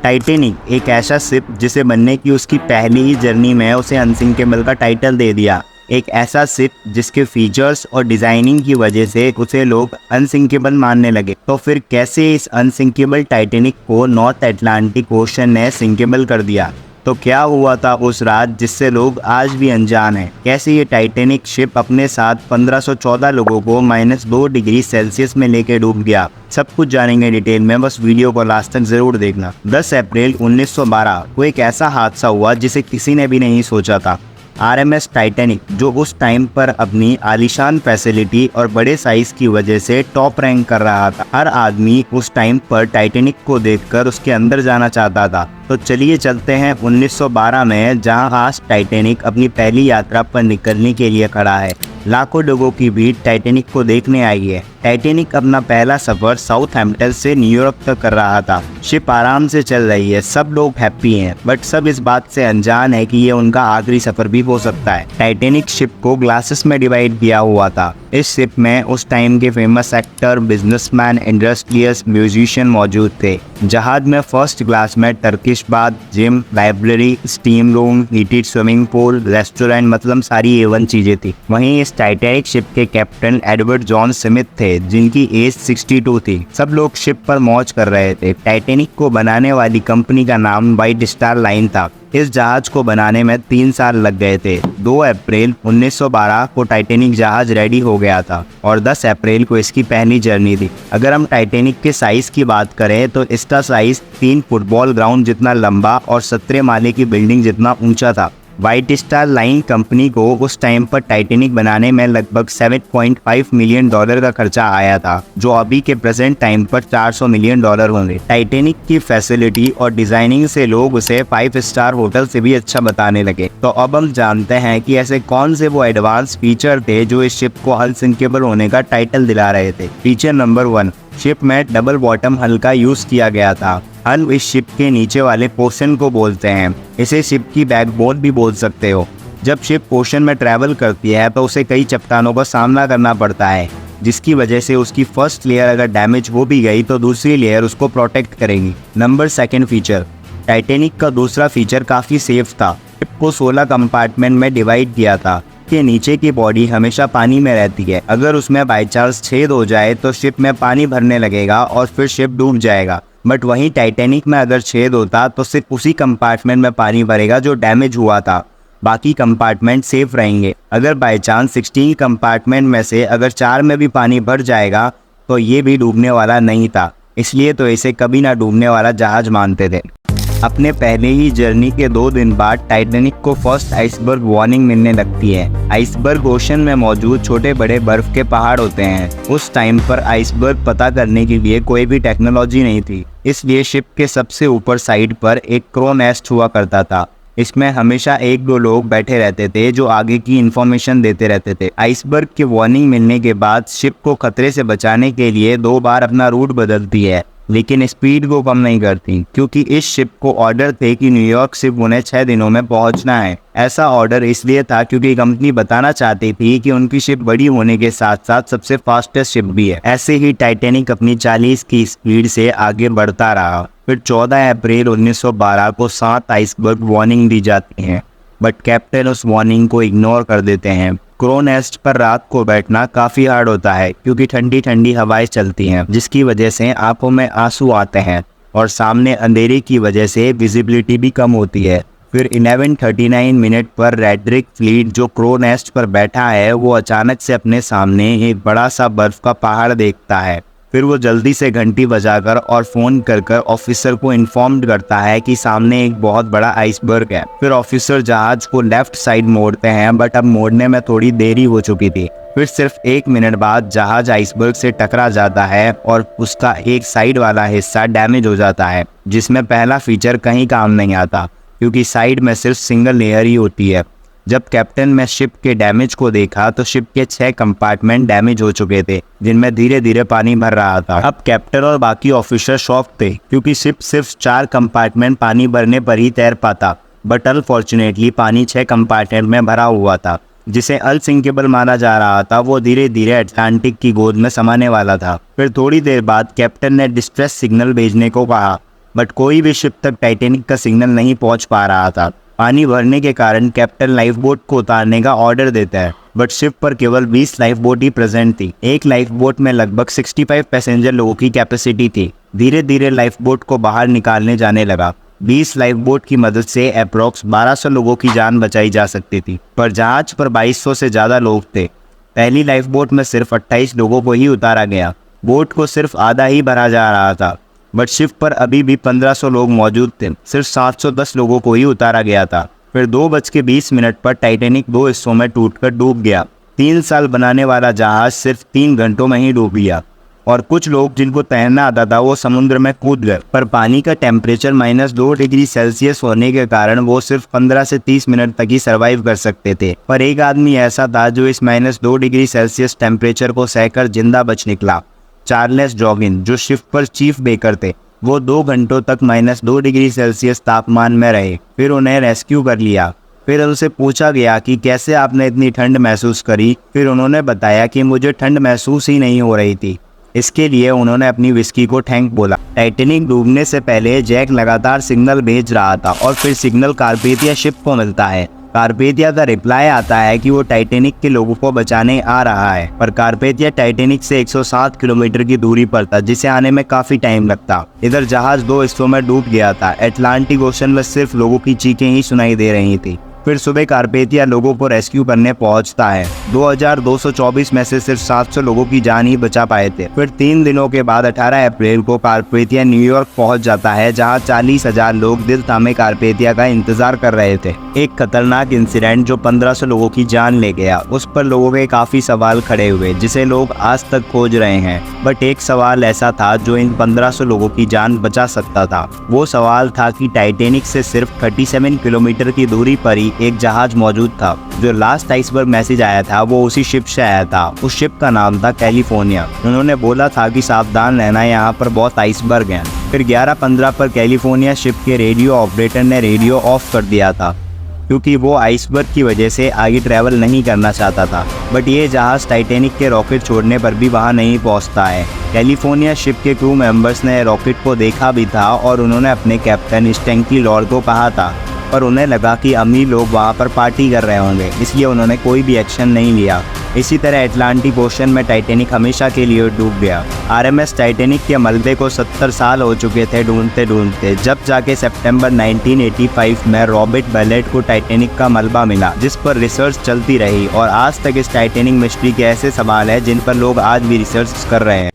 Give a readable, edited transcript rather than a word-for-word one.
Titanic एक ऐसा ship जिसे बनने की उसकी पहली ही जर्नी में उसे अनसिंकेबल का टाइटल दे दिया। एक ऐसा शिप जिसके फीचर्स और डिजाइनिंग की वजह से उसे लोग अनसिंकेबल मानने लगे। तो फिर कैसे इस अनसिंकेबल टाइटैनिक को नॉर्थ अटलांटिक ओशन ने सिंकेबल कर दिया? तो क्या हुआ था उस रात जिससे लोग आज भी अनजान हैं? कैसे ये टाइटैनिक शिप अपने साथ 1514 लोगों को -2 डिग्री सेल्सियस में लेके डूब गया? सब कुछ जानेंगे डिटेल में, बस वीडियो को लास्ट तक जरूर देखना। 10 अप्रैल 1912 को एक ऐसा हादसा हुआ जिसे किसी ने भी नहीं सोचा था। RMS टाइटैनिक, जो उस टाइम पर अपनी आलीशान फैसिलिटी और बड़े साइज की वजह से टॉप रैंक कर रहा था। हर आदमी उस टाइम पर टाइटैनिक को देखकर उसके अंदर जाना चाहता था। तो चलिए चलते हैं 1912 में, जहां आज टाइटैनिक अपनी पहली यात्रा पर निकलने के लिए खड़ा है। लाखों लोगों की भीड़ टाइटैनिक को देखने आई है। टाइटैनिक अपना पहला सफर साउथहैम्पटन से न्यूयॉर्क तक कर रहा था। शिप आराम से चल रही है, सब लोग हैप्पी हैं, बट सब इस बात से अनजान है कि ये उनका आखिरी सफर भी हो सकता है। टाइटैनिक शिप को ग्लासेस में डिवाइड किया हुआ था। इस शिप में उस टाइम के famous actor, businessman, industrialist, musician मौजूद थे। जहाज में फर्स्ट क्लास में Turkish bath, gym, library, steam room, heated swimming pool, restaurant, मतलब सारी A1 चीजें थी। वहीं इस टाइटैनिक शिप के कैप्टन एडवर्ड जॉन स्मिथ थे, जिनकी एज 62 थी। सब लोग शिप पर मौज कर रहे थे। टाइटैनिक को बनाने वाली कंपनी का नाम व्हाइट स्टार लाइन था। इस जहाज को बनाने में 3 साल लग गए थे। 2 अप्रैल 1912 को टाइटैनिक जहाज रेडी हो गया था और 10 अप्रैल को इसकी पहली जर्नी थी। अगर हम टाइटैनिक के साइज की बात करें तो इसका साइज 3 फुटबॉल ग्राउंड जितना लंबा और 17 माले की बिल्डिंग जितना ऊंचा था। व्हाइट स्टार लाइन कंपनी को उस टाइम पर टाइटैनिक बनाने में लगभग $7.5 मिलियन का खर्चा आया था, जो अभी के प्रेजेंट टाइम पर $400 मिलियन होंगे। टाइटैनिक की फैसिलिटी और डिजाइनिंग से लोग उसे 5 स्टार होटल से भी अच्छा बताने लगे। तो अब हम जानते हैं कि ऐसे कौन से वो एडवांस फीचर थे जो इस शिप को अनसिंकेबल होने का टाइटल दिला रहे थे। फीचर नंबर 1, शिप में डबल बॉटम हल का यूज किया गया था। हल इस शिप के नीचे वाले पोर्शन को बोलते हैं। इसे शिप की बैकबोन भी बोल सकते हो। जब शिप ओशन में ट्रैवल करती है तो उसे कई चट्टानों का सामना करना पड़ता है, जिसकी वजह से उसकी फर्स्ट लेयर अगर डैमेज हो भी गई तो दूसरी लेयर उसको प्रोटेक्ट करेगी। नंबर 2 फीचर, टाइटैनिक का दूसरा फीचर काफ़ी सेफ था। शिप को 16 कंपार्टमेंट में डिवाइड किया था। के नीचे की बॉडी हमेशा पानी में रहती है। अगर उसमें बाई चांस छेद हो जाए तो शिप में पानी भरने लगेगा और फिर शिप डूब जाएगा। बट वहीं टाइटैनिक में अगर छेद होता तो सिर्फ उसी कंपार्टमेंट में पानी भरेगा जो डैमेज हुआ था, बाकी कंपार्टमेंट सेफ रहेंगे। अगर बाई चांस 16 कंपार्टमेंट में से अगर 4 में भी पानी भर जाएगा तो ये भी डूबने वाला नहीं था, इसलिए तो इसे कभी ना डूबने वाला जहाज मानते थे। अपने पहले ही जर्नी के 2 दिन बाद टाइटैनिक को फर्स्ट आइसबर्ग वार्निंग मिलने लगती है। आइसबर्ग ओशन में मौजूद छोटे बड़े बर्फ के पहाड़ होते हैं। उस टाइम पर आइसबर्ग पता करने के लिए कोई भी टेक्नोलॉजी नहीं थी, इसलिए शिप के सबसे ऊपर साइड पर एक क्रो नेस्ट हुआ करता था। इसमें हमेशा 1-2 लोग बैठे रहते थे जो आगे की इंफॉर्मेशन देते रहते थे। आइसबर्ग की वार्निंग मिलने के बाद शिप को खतरे से बचाने के लिए 2 बार अपना रूट बदलती है, लेकिन स्पीड को कम नहीं करती, क्योंकि इस शिप को ऑर्डर थे कि न्यूयॉर्क सिर्फ उन्हें 6 दिनों में पहुंचना है। ऐसा ऑर्डर इसलिए था क्योंकि कंपनी बताना चाहती थी कि उनकी शिप बड़ी होने के साथ साथ सबसे फास्टेस्ट शिप भी है। ऐसे ही टाइटैनिक अपनी 40 की स्पीड से आगे बढ़ता रहा। फिर 14 अप्रैल 1912 को 7 आइसबर्ग वार्निंग दी जाती है, बट कैप्टन उस वार्निंग को इग्नोर कर देते हैं। क्रो नेस्ट पर रात को बैठना काफ़ी हार्ड होता है क्योंकि ठंडी ठंडी हवाएं चलती हैं, जिसकी वजह से आंखों में आंसू आते हैं और सामने अंधेरे की वजह से विजिबिलिटी भी कम होती है। फिर 11:39 मिनट पर रेड्रिक फ्लीट, जो क्रो नेस्ट पर बैठा है, वो अचानक से अपने सामने एक बड़ा सा बर्फ का पहाड़ देखता है। फिर वो जल्दी से घंटी बजाकर और फ़ोन कर ऑफिसर को इन्फॉर्म करता है कि सामने एक बहुत बड़ा आइसबर्ग है। फिर ऑफिसर जहाज को लेफ्ट साइड मोड़ते हैं, बट अब मोड़ने में थोड़ी देरी हो चुकी थी। फिर सिर्फ 1 मिनट बाद जहाज आइसबर्ग से टकरा जाता है और उसका एक साइड वाला हिस्सा डैमेज हो जाता है, जिसमें पहला फीचर कहीं काम नहीं आता क्योंकि साइड में सिर्फ सिंगल लेयर ही होती है। जब कैप्टन ने शिप के डैमेज को देखा तो शिप के 6 कंपार्टमेंट डैमेज हो चुके थे, जिनमें धीरे धीरे पानी भर रहा था। अब कैप्टन और बाकी ऑफिसर शॉक थे क्योंकि शिप सिर्फ 4 कंपार्टमेंट पानी भरने पर ही तैर पाता, बट अनफॉर्चुनेटली पानी 6 कंपार्टमेंट में भरा हुआ था। जिसे अनसिंकेबल माना जा रहा था, वो धीरे धीरे अटलांटिक की गोद में समाने वाला था। फिर थोड़ी देर बाद कैप्टन ने डिस्ट्रेस सिग्नल भेजने को कहा, बट कोई भी शिप तक टाइटैनिक का सिग्नल नहीं पहुंच पा रहा था। पानी भरने के कारण कैप्टन लाइफ बोट को उतारने का ऑर्डर देता है, बट शिप पर केवल 20 लाइफ बोट ही प्रेजेंट थी। एक लाइफ बोट में लगभग 65 पैसेंजर लोगों की कैपेसिटी थी। धीरे धीरे लाइफ बोट को बाहर निकालने जाने लगा। 20 लाइफ बोट की मदद से अप्रॉक्स 1200 लोगों की जान बचाई जा सकती थी, पर जहाज पर 2200 से ज़्यादा लोग थे। पहली लाइफ बोट में सिर्फ 28 लोगों को ही उतारा गया। बोट को सिर्फ आधा ही भरा जा रहा था, बट शिप पर अभी भी 1500 लोग मौजूद थे। सिर्फ 710 लोगों को ही उतारा गया था। फिर 2:20 पर टाइटैनिक 2 हिस्सों में टूटकर डूब गया। 3 साल बनाने वाला जहाज सिर्फ 3 घंटों में ही डूब गया, और कुछ लोग जिनको तैरना आता था वो समुद्र में कूद गए। पर पानी का टेम्परेचर -2 डिग्री सेल्सियस होने के कारण वो सिर्फ 15 से 30 मिनट तक ही सर्वाइव कर सकते थे। पर एक आदमी ऐसा था जो इस -2 डिग्री सेल्सियस टेम्परेचर को सहकर जिंदा बच निकला। चार्ल्स डॉगिन, जो शिप पर चीफ बेकर थे, वो 2 घंटों तक -2 डिग्री सेल्सियस तापमान में रहे। फिर उन्हें रेस्क्यू कर लिया। फिर उनसे पूछा गया कि कैसे आपने इतनी ठंड महसूस करी। फिर उन्होंने बताया कि मुझे ठंड महसूस ही नहीं हो रही थी। इसके लिए उन्होंने अपनी विस्की को थैंक बोला। टाइटैनिक डूबने से पहले जैक लगातार सिग्नल भेज रहा था, और फिर सिग्नल कारपेथिया शिप को मिलता है। कारपेथिया का रिप्लाई आता है कि वो टाइटैनिक के लोगों को बचाने आ रहा है, पर कारपेथिया टाइटैनिक से 107 किलोमीटर की दूरी पर था, जिसे आने में काफी टाइम लगता। इधर जहाज 2 हिस्सों में डूब गया था। अटलांटिक ओशन में सिर्फ लोगों की चीखें ही सुनाई दे रही थी। फिर सुबह कारपेथिया लोगों को रेस्क्यू करने पहुंचता है। 2224 में से सिर्फ 700 लोगों की जान ही बचा पाए थे। फिर 3 दिनों के बाद 18 अप्रैल को कारपेथिया न्यूयॉर्क पहुंच जाता है, जहां 40,000 लोग दिल थामे कारपेथिया का इंतजार कर रहे थे। एक खतरनाक इंसिडेंट जो 1500 लोगों की जान ले गया, उस पर लोगों के काफी सवाल खड़े हुए, जिसे लोग आज तक खोज रहे हैं। बट एक सवाल ऐसा था जो इन 1500 लोगों की जान बचा सकता था। वो सवाल था कि टाइटैनिक से सिर्फ 37 किलोमीटर की दूरी पर ही एक जहाज मौजूद था। जो लास्ट आइसबर्ग मैसेज आया था वो उसी शिप से आया था। उस शिप का नाम था कैलिफोर्निया। उन्होंने बोला था कि सावधान रहना, यहाँ पर बहुत आइसबर्ग हैं। फिर 11:15 पर कैलिफोर्निया शिप के रेडियो ऑपरेटर ने रेडियो ऑफ कर दिया था, क्योंकि वो आइसबर्ग की वजह से आगे ट्रैवल नहीं करना चाहता था। बट ये जहाज टाइटैनिक के रॉकेट छोड़ने पर भी वहाँ नहीं पहुँचता है। कैलिफोर्निया शिप के क्रू मेंबर्स ने रॉकेट को देखा भी था, और उन्होंने अपने कैप्टन स्टैंकी लॉर्ड को कहा था, पर उन्हें लगा कि अमीर लोग वहाँ पर पार्टी कर रहे होंगे, इसलिए उन्होंने कोई भी एक्शन नहीं लिया। इसी तरह अटलांटिक ओशन में टाइटैनिक हमेशा के लिए डूब गया। RMS टाइटैनिक के मलबे को 70 साल हो चुके थे ढूंढते ढूंढते, जब जाके सितंबर 1985 में रॉबर्ट बेलेट को टाइटैनिक का मलबा मिला, जिस पर रिसर्च चलती रही। और आज तक इस टाइटैनिक मिस्ट्री के ऐसे सवाल हैं जिन पर लोग आज भी रिसर्च कर रहे हैं।